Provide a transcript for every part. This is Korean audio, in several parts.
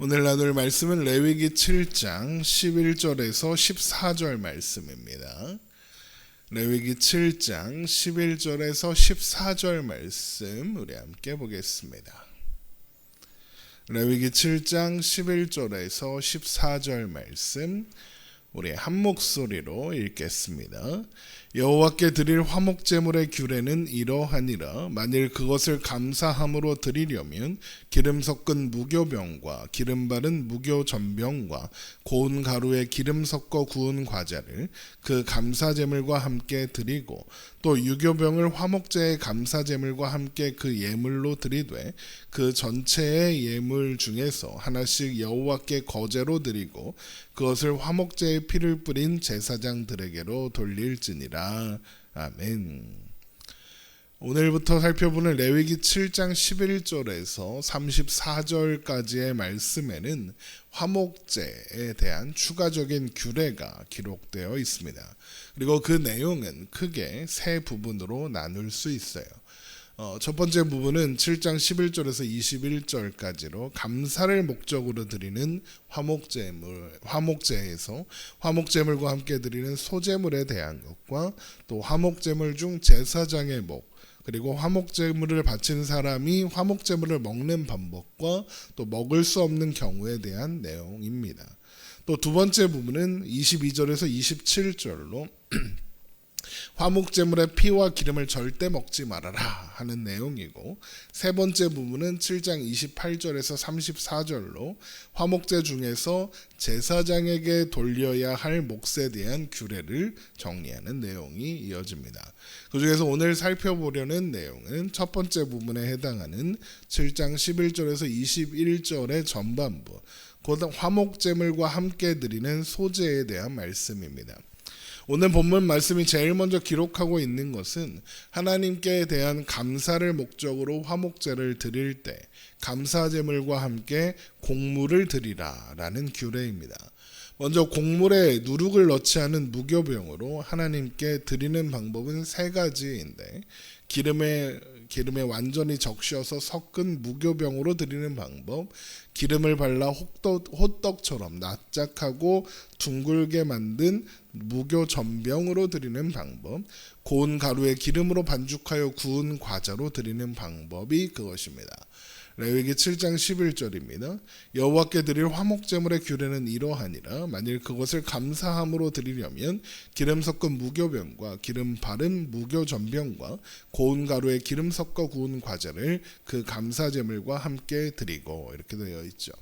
오늘 나눌 말씀은 레위기 7장 11절에서 14절 말씀입니다. 레위기 7장 11절에서 14절 말씀 우리 함께 보겠습니다. 레위기 7장 11절에서 14절 말씀 우리 한 목소리로 읽겠습니다. 여호와께 드릴 화목 제물의 규례는 이러하니라. 만일 그것을 감사함으로 드리려면 기름 섞은 무교병과 기름 바른 무교 전병과 고운 가루에 기름 섞어 구운 과자를 그 감사 제물과 함께 드리고 또 유교병을 화목제의 감사 제물과 함께 그 예물로 드리되 그 전체의 예물 중에서 하나씩 여호와께 거제로 드리고 그것을 화목제의 피를 뿌린 제사장들에게로 돌릴지니라. 아멘. 오늘부터 살펴보는 레위기 7장 11절에서 34절까지의 말씀에는 화목제에 대한 추가적인 규례가 기록되어 있습니다. 그리고 그 내용은 크게 세 부분으로 나눌 수 있어요. 첫 번째 부분은 7장 11절에서 21절까지로 감사를 목적으로 드리는 화목제에서 화목제물과 함께 드리는 소제물에 대한 것과 또 화목제물 중 제사장의 목 그리고 화목제물을 바친 사람이 화목제물을 먹는 방법과 또 먹을 수 없는 경우에 대한 내용입니다. 또 두 번째 부분은 22절에서 27절로 화목제물의 피와 기름을 절대 먹지 말아라 하는 내용이고, 세 번째 부분은 7장 28절에서 34절로 화목제 중에서 제사장에게 돌려야 할 몫에 대한 규례를 정리하는 내용이 이어집니다. 그 중에서 오늘 살펴보려는 내용은 첫 번째 부분에 해당하는 7장 11절에서 21절의 전반부, 곧 화목제물과 함께 드리는 소제에 대한 말씀입니다. 오늘 본문 말씀이 제일 먼저 기록하고 있는 것은 하나님께 대한 감사를 목적으로 화목제를 드릴 때 감사제물과 함께 곡물을 드리라 라는 규례입니다. 먼저 곡물에 누룩을 넣지 않은 무교병으로 하나님께 드리는 방법은 세 가지인데, 기름에 완전히 적셔서 섞은 무교병으로 드리는 방법, 기름을 발라 호떡처럼 납작하고 둥글게 만든 무교 전병으로 드리는 방법, 고운 가루에 기름으로 반죽하여 구운 과자로 드리는 방법이 그것입니다. 레위기 7장 11절입니다. 여호와께 드릴 화목제물의 규례는 이러하니라. 만일 그것을 감사함으로 드리려면 기름 섞은 무교병과 기름 바른 무교 전병과 고운 가루에 기름 섞어 구운 과자를 그 감사제물과 함께 드리고, 이렇게 되어 있죠.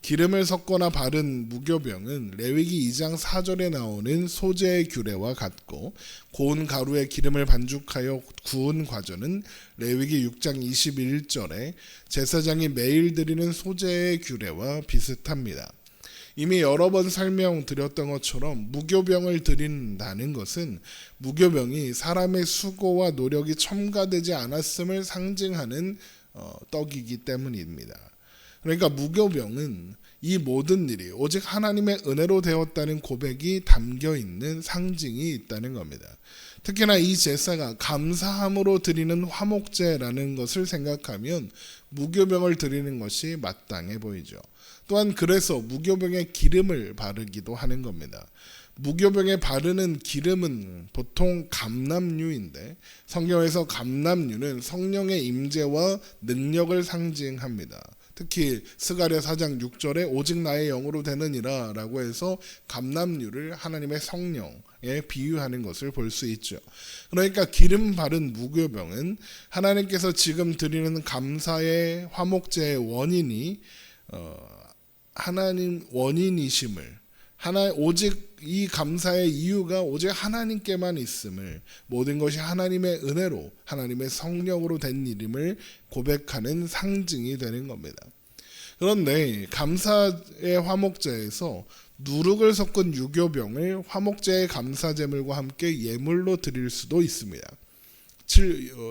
기름을 섞거나 바른 무교병은 레위기 2장 4절에 나오는 소제의 규례와 같고, 고운 가루에 기름을 반죽하여 구운 과자는 레위기 6장 21절에 제사장이 매일 드리는 소제의 규례와 비슷합니다. 이미 여러 번 설명드렸던 것처럼 무교병을 드린다는 것은 무교병이 사람의 수고와 노력이 첨가되지 않았음을 상징하는 떡이기 때문입니다. 그러니까 무교병은 이 모든 일이 오직 하나님의 은혜로 되었다는 고백이 담겨 있는 상징이 있다는 겁니다. 특히나 이 제사가 감사함으로 드리는 화목제라는 것을 생각하면 무교병을 드리는 것이 마땅해 보이죠. 또한 그래서 무교병에 기름을 바르기도 하는 겁니다. 무교병에 바르는 기름은 보통 감람유인데, 성경에서 감람유는 성령의 임재와 능력을 상징합니다. 특히 스가랴 4장 6절에 오직 나의 영으로 되느니라 라고 해서 감람유를 하나님의 성령에 비유하는 것을 볼 수 있죠. 그러니까 기름 바른 무교병은 하나님께서 지금 드리는 감사의 화목제의 원인이 하나님 원인이심을, 오직 이 감사의 이유가 오직 하나님께만 있음을, 모든 것이 하나님의 은혜로 하나님의 성령으로 된 일임을 고백하는 상징이 되는 겁니다. 그런데 감사의 화목제에서 누룩을 섞은 유교병을 화목제의 감사제물과 함께 예물로 드릴 수도 있습니다.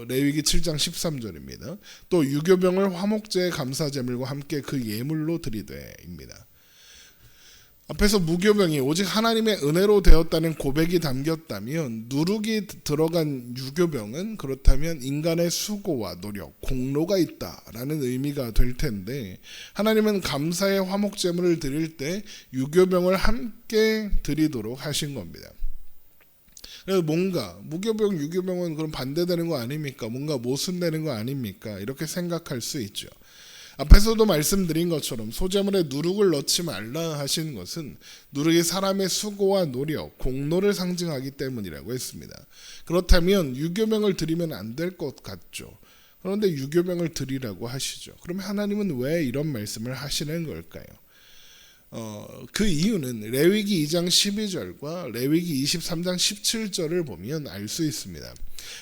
레위기 7장 13절입니다. 또 유교병을 화목제의 감사제물과 함께 그 예물로 드리되입니다. 앞에서 무교병이 오직 하나님의 은혜로 되었다는 고백이 담겼다면 누룩이 들어간 유교병은 그렇다면 인간의 수고와 노력, 공로가 있다라는 의미가 될 텐데 하나님은 감사의 화목제물을 드릴 때 유교병을 함께 드리도록 하신 겁니다. 그래서 뭔가 무교병, 유교병은 그럼 반대되는 거 아닙니까? 뭔가 모순되는 거 아닙니까? 이렇게 생각할 수 있죠. 앞에서도 말씀드린 것처럼 소제물에 누룩을 넣지 말라 하신 것은 누룩이 사람의 수고와 노력, 공로를 상징하기 때문이라고 했습니다. 그렇다면 유교병을 드리면 안 될 것 같죠. 그런데 유교병을 드리라고 하시죠. 그러면 하나님은 왜 이런 말씀을 하시는 걸까요? 그 이유는 레위기 2장 12절과 레위기 23장 17절을 보면 알 수 있습니다.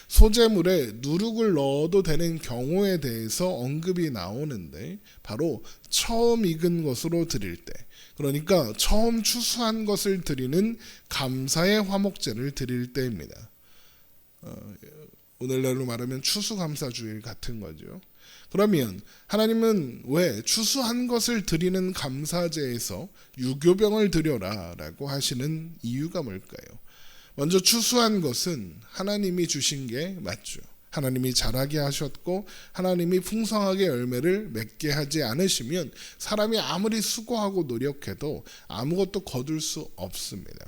소제물에 누룩을 넣어도 되는 경우에 대해서 언급이 나오는데 바로 처음 익은 것으로 드릴 때, 그러니까 처음 추수한 것을 드리는 감사의 화목제를 드릴 때입니다. 오늘날로 말하면 추수감사주일 같은 거죠. 그러면 하나님은 왜 추수한 것을 드리는 감사제에서 유교병을 드려라 라고 하시는 이유가 뭘까요? 먼저 추수한 것은 하나님이 주신 게 맞죠. 하나님이 자라게 하셨고 하나님이 풍성하게 열매를 맺게 하지 않으시면 사람이 아무리 수고하고 노력해도 아무것도 거둘 수 없습니다.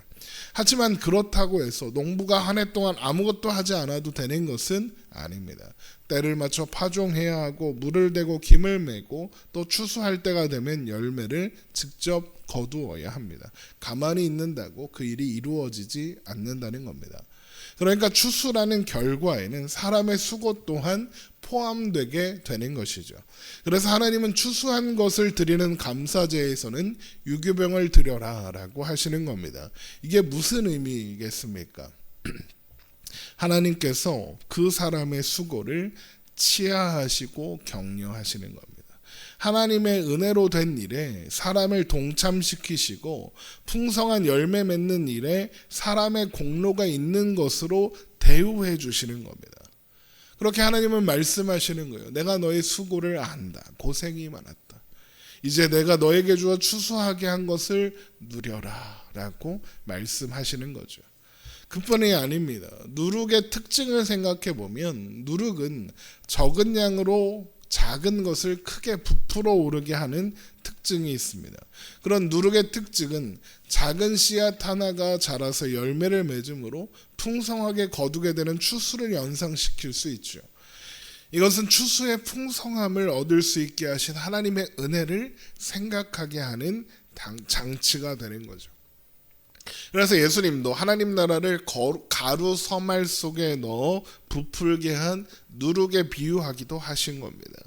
하지만 그렇다고 해서 농부가 한 해 동안 아무것도 하지 않아도 되는 것은 아닙니다. 때를 맞춰 파종해야 하고 물을 대고 김을 메고 또 추수할 때가 되면 열매를 직접 거두어야 합니다. 가만히 있는다고 그 일이 이루어지지 않는다는 겁니다. 그러니까 추수라는 결과에는 사람의 수고 또한 포함되게 되는 것이죠. 그래서 하나님은 추수한 것을 드리는 감사제에서는 유교병을 드려라 라고 하시는 겁니다. 이게 무슨 의미겠습니까? 하나님께서 그 사람의 수고를 치하하시고 격려하시는 겁니다. 하나님의 은혜로 된 일에 사람을 동참시키시고 풍성한 열매 맺는 일에 사람의 공로가 있는 것으로 대우해 주시는 겁니다. 그렇게 하나님은 말씀하시는 거예요. 내가 너의 수고를 안다. 고생이 많았다. 이제 내가 너에게 주어 추수하게 한 것을 누려라 라고 말씀하시는 거죠. 그뿐이 아닙니다. 누룩의 특징을 생각해 보면 누룩은 적은 양으로 작은 것을 크게 부풀어 오르게 하는 특징이 있습니다. 그런 누룩의 특징은 작은 씨앗 하나가 자라서 열매를 맺음으로 풍성하게 거두게 되는 추수를 연상시킬 수 있죠. 이것은 추수의 풍성함을 얻을 수 있게 하신 하나님의 은혜를 생각하게 하는 장치가 되는 거죠. 그래서 예수님도 하나님 나라를 가루 서말 속에 넣어 부풀게 한 누룩에 비유하기도 하신 겁니다.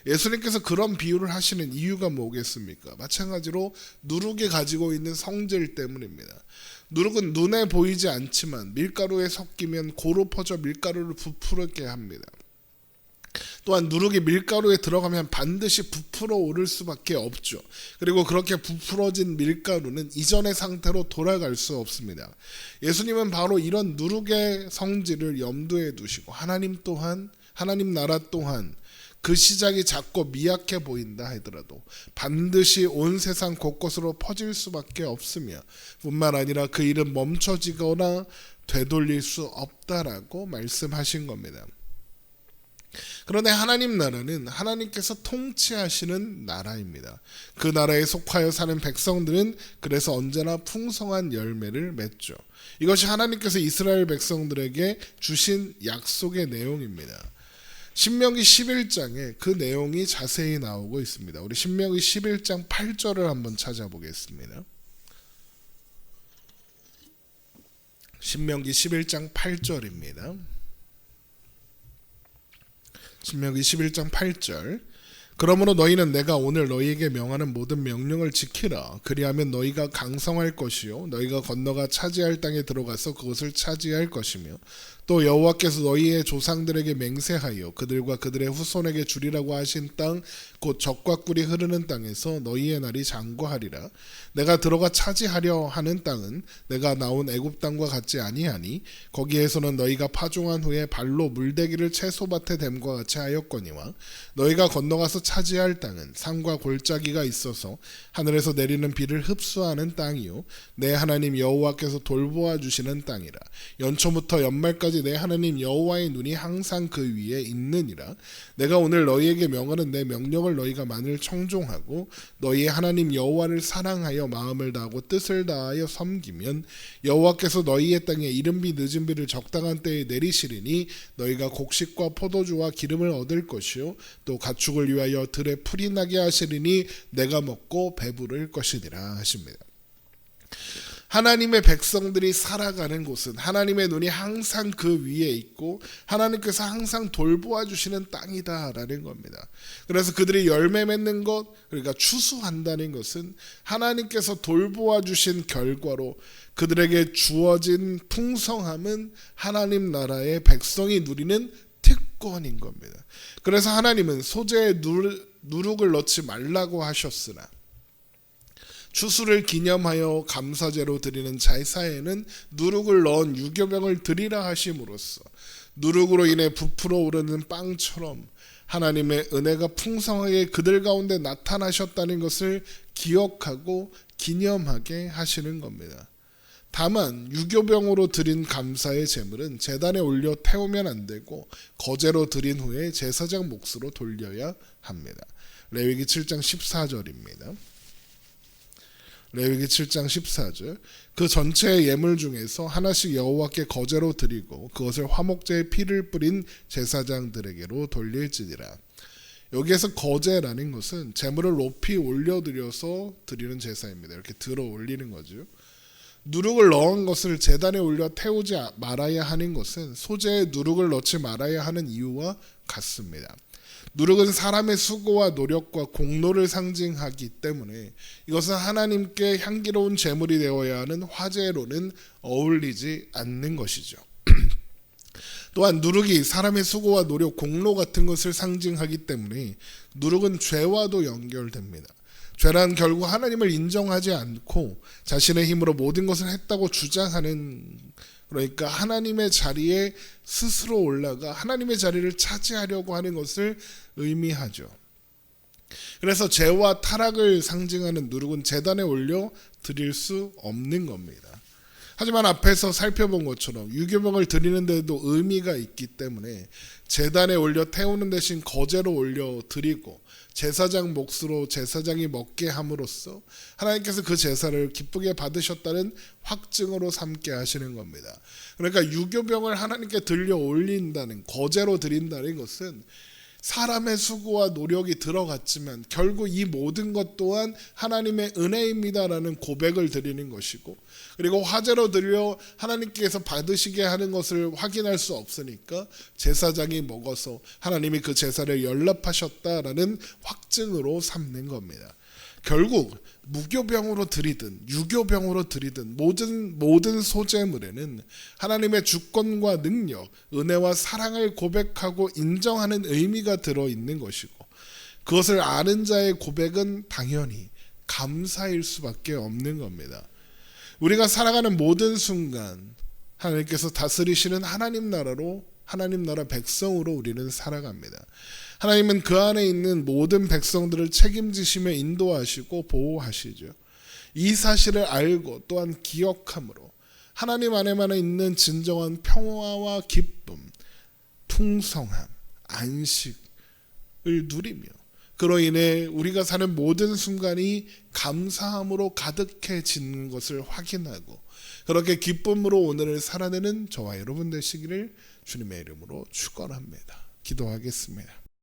예수님께서 그런 비유를 하시는 이유가 뭐겠습니까? 마찬가지로 누룩이 가지고 있는 성질 때문입니다. 누룩은 눈에 보이지 않지만 밀가루에 섞이면 고루 퍼져 밀가루를 부풀게 합니다. 또한 누룩이 밀가루에 들어가면 반드시 부풀어 오를 수밖에 없죠. 그리고 그렇게 부풀어진 밀가루는 이전의 상태로 돌아갈 수 없습니다. 예수님은 바로 이런 누룩의 성질을 염두에 두시고 하나님 나라 또한 그 시작이 작고 미약해 보인다 하더라도 반드시 온 세상 곳곳으로 퍼질 수밖에 없으며 뿐만 아니라 그 일은 멈춰지거나 되돌릴 수 없다라고 말씀하신 겁니다. 그런데 하나님 나라는 하나님께서 통치하시는 나라입니다. 그 나라에 속하여 사는 백성들은 그래서 언제나 풍성한 열매를 맺죠. 이것이 하나님께서 이스라엘 백성들에게 주신 약속의 내용입니다. 신명기 11장에 그 내용이 자세히 나오고 있습니다. 우리 신명기 11장 8절을 한번 찾아보겠습니다. 신명기 11장 8절입니다. 신명기 11장 8절. 그러므로 너희는 내가 오늘 너희에게 명하는 모든 명령을 지키라. 그리하면 너희가 강성할 것이요 너희가 건너가 차지할 땅에 들어가서 그것을 차지할 것이며 또 여호와께서 너희의 조상들에게 맹세하여 그들과 그들의 후손에게 주리라고 하신 땅 곧 젖과 꿀이 흐르는 땅에서 너희의 날이 장구하리라. 내가 들어가 차지하려 하는 땅은 내가 나온 애굽 땅과 같지 아니하니 거기에서는 너희가 파종한 후에 발로 물대기를 채소밭에 댐과 같이 하였거니와 너희가 건너가서 차지할 땅은 산과 골짜기가 있어서 하늘에서 내리는 비를 흡수하는 땅이요 내 하나님 여호와께서 돌보아 주시는 땅이라. 연초부터 연말까지 내 하나님 여호와의 눈이 항상 그 위에 있느니라. 내가 오늘 너희에게 명하는 내 명령을 너희가 만일 청종하고 너희의 하나님 여호와를 사랑하여 마음을 다하고 뜻을 다하여 섬기면 여호와께서 너희의 땅에 이른비 늦은비를 적당한 때에 내리시리니 너희가 곡식과 포도주와 기름을 얻을 것이요 또 가축을 위하여 들에 풀이 나게 하시리니 내가 먹고 배부를 것이니라 하십니다. 하나님의 백성들이 살아가는 곳은 하나님의 눈이 항상 그 위에 있고 하나님께서 항상 돌보아 주시는 땅이다라는 겁니다. 그래서 그들이 열매 맺는 것, 그러니까 추수한다는 것은 하나님께서 돌보아 주신 결과로 그들에게 주어진 풍성함은 하나님 나라의 백성이 누리는 특권인 겁니다. 그래서 하나님은 소재에 누룩을 넣지 말라고 하셨으나 추수를 기념하여 감사제로 드리는 제사에는 누룩을 넣은 유교병을 드리라 하심으로써 누룩으로 인해 부풀어 오르는 빵처럼 하나님의 은혜가 풍성하게 그들 가운데 나타나셨다는 것을 기억하고 기념하게 하시는 겁니다. 다만 유교병으로 드린 감사의 제물은 제단에 올려 태우면 안 되고 거제로 드린 후에 제사장 몫으로 돌려야 합니다. 레위기 7장 14절입니다. 레위기 7장 14절 그 전체의 예물 중에서 하나씩 여호와께 거제로 드리고 그것을 화목제의 피를 뿌린 제사장들에게로 돌릴지니라. 여기에서 거제라는 것은 제물을 높이 올려드려서 드리는 제사입니다. 이렇게 들어 올리는 거죠. 누룩을 넣은 것을 제단에 올려 태우지 말아야 하는 것은 소재에 누룩을 넣지 말아야 하는 이유와 같습니다. 누룩은 사람의 수고와 노력과 공로를 상징하기 때문에 이것은 하나님께 향기로운 제물이 되어야 하는 화제로는 어울리지 않는 것이죠. 또한 누룩이 사람의 수고와 노력, 공로 같은 것을 상징하기 때문에 누룩은 죄와도 연결됩니다. 죄란 결국 하나님을 인정하지 않고 자신의 힘으로 모든 것을 했다고 주장하는, 그러니까 하나님의 자리에 스스로 올라가 하나님의 자리를 차지하려고 하는 것을 의미하죠. 그래서 죄와 타락을 상징하는 누룩은 제단에 올려 드릴 수 없는 겁니다. 하지만 앞에서 살펴본 것처럼 유교병을 드리는 데도 의미가 있기 때문에 제단에 올려 태우는 대신 거제로 올려 드리고 제사장 몫으로 제사장이 먹게 함으로써 하나님께서 그 제사를 기쁘게 받으셨다는 확증으로 삼게 하시는 겁니다. 그러니까 유교병을 하나님께 들려 올린다는, 거제로 드린다는 것은 사람의 수고와 노력이 들어갔지만 결국 이 모든 것 또한 하나님의 은혜입니다라는 고백을 드리는 것이고, 그리고 화제로 드려 하나님께서 받으시게 하는 것을 확인할 수 없으니까 제사장이 먹어서 하나님이 그 제사를 연락하셨다라는 확증으로 삼는 겁니다. 결국 무교병으로 드리든 유교병으로 드리든 모든 소재물에는 하나님의 주권과 능력, 은혜와 사랑을 고백하고 인정하는 의미가 들어있는 것이고, 그것을 아는 자의 고백은 당연히 감사일 수밖에 없는 겁니다. 우리가 살아가는 모든 순간 하나님께서 다스리시는 하나님 나라로, 하나님 나라 백성으로 우리는 살아갑니다. 하나님은 그 안에 있는 모든 백성들을 책임지시며 인도하시고 보호하시죠. 이 사실을 알고 또한 기억함으로 하나님 안에만 있는 진정한 평화와 기쁨, 풍성함, 안식을 누리며 그로 인해 우리가 사는 모든 순간이 감사함으로 가득해지는 것을 확인하고 그렇게 기쁨으로 오늘을 살아내는 저와 여러분 되시기를 주님의 이름으로 축원합니다. 기도하겠습니다.